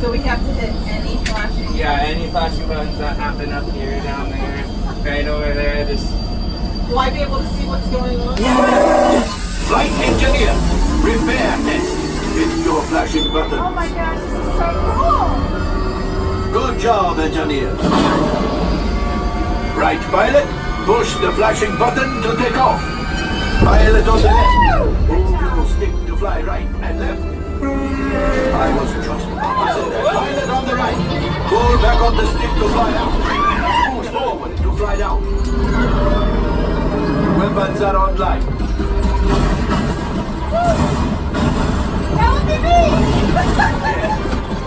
So we have to hit any flashing? Yeah, any flashing buttons that happen up here, down there, right over there, just... Will I be able to see what's going on? Flight engineer, repair test. Hit your flashing button. Oh my gosh, this is so cool! Good job, engineer. Right, pilot, push the flashing button to take off. Pilot on the left. Move your stick to fly right and left. I was just about to say that. Pilot on the right. Pull back on the stick to fly out. Push forward to fly down. Weapons are online. That would be me!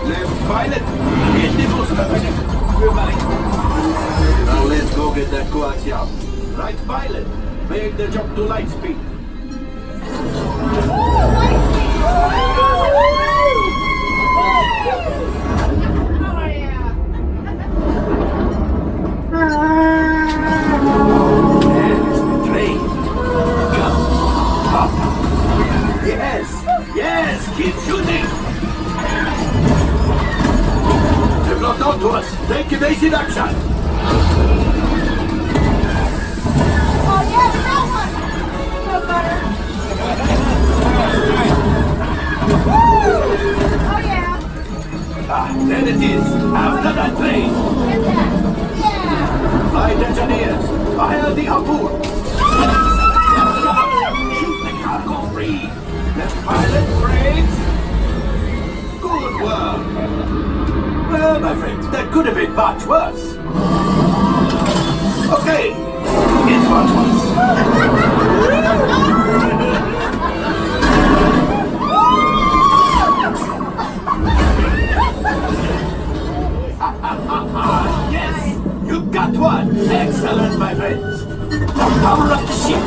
Left pilot, hit the booster. We're back. Now let's go get that coaxium. Right pilot, make the jump to light speed. There's the train. Come, up. Yes, yes, keep shooting. They've locked onto us. Take evasive action. Oh yeah, that one! Feel better. Oh yeah. Ah, there it is. After that train. Get that. Yeah! Flight engineers, fire the harpoon. Shoot the cargo free. Left pilot brakes. Good work. Well, my friends, that could have been much worse. Okay, it's much worse. Yes, you got one. Excellent, my friends. Power up the ship.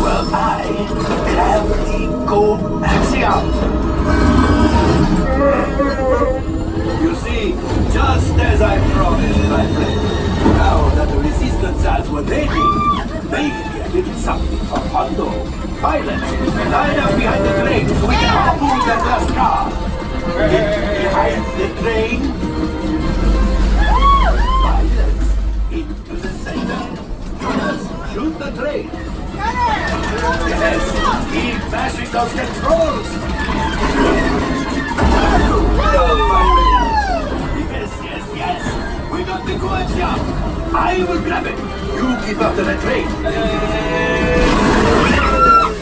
Well, gravity coaxium. You see, just as I promised, my friend. Now that the resistance cells were ready, maybe I did something for Hondo. Pilots, line up behind the train so we can harpoon that last car. Get behind the train. Pilots, into the center. Gunners, shoot the train. Yes, keep mashing those controls. Well, my friends. Yes, yes, yes. We got the coaxium. I will grab it. You keep after the train.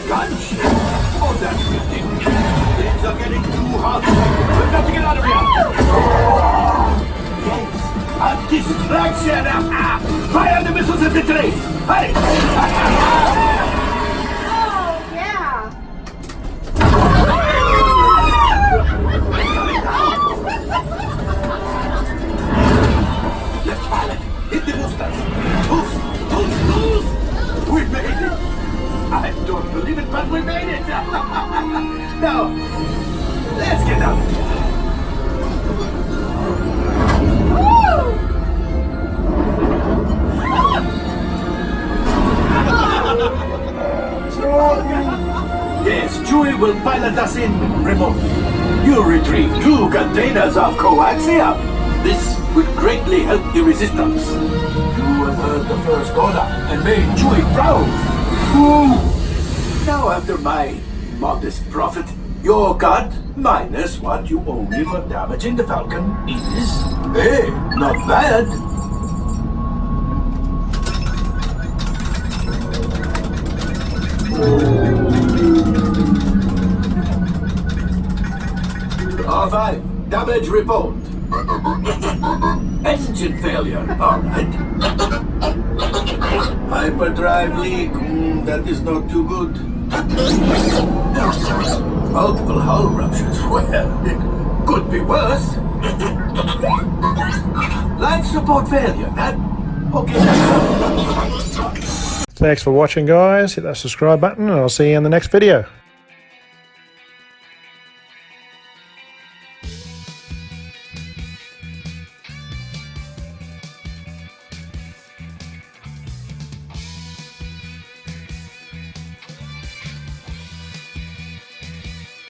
Gunship. Oh, that's ridiculous. Things are getting too hot. We've got to get out of here. Yes, a distraction. Fire the missiles at the train. Hurry. Oh yeah! Left pilot, hit the boosters. Boost, boost, boost. We made it. I don't believe it, but we made it. Now, let's get out of here. Yes, Chewie will pilot us in remotely. You retrieve 2 containers of coaxium. This will greatly help the resistance. You have heard the first order and made Chewie proud. Ooh. Now, after my modest profit, your cut minus what you owe me for damaging the Falcon is, hey, not bad. R5, damage report. Engine failure, alright. Hyperdrive leak, that is not too good. Multiple hull ruptures, well, it could be worse. Life support failure, that... Okay, that's... Thanks for watching, guys. Hit that subscribe button and I'll see you in the next video.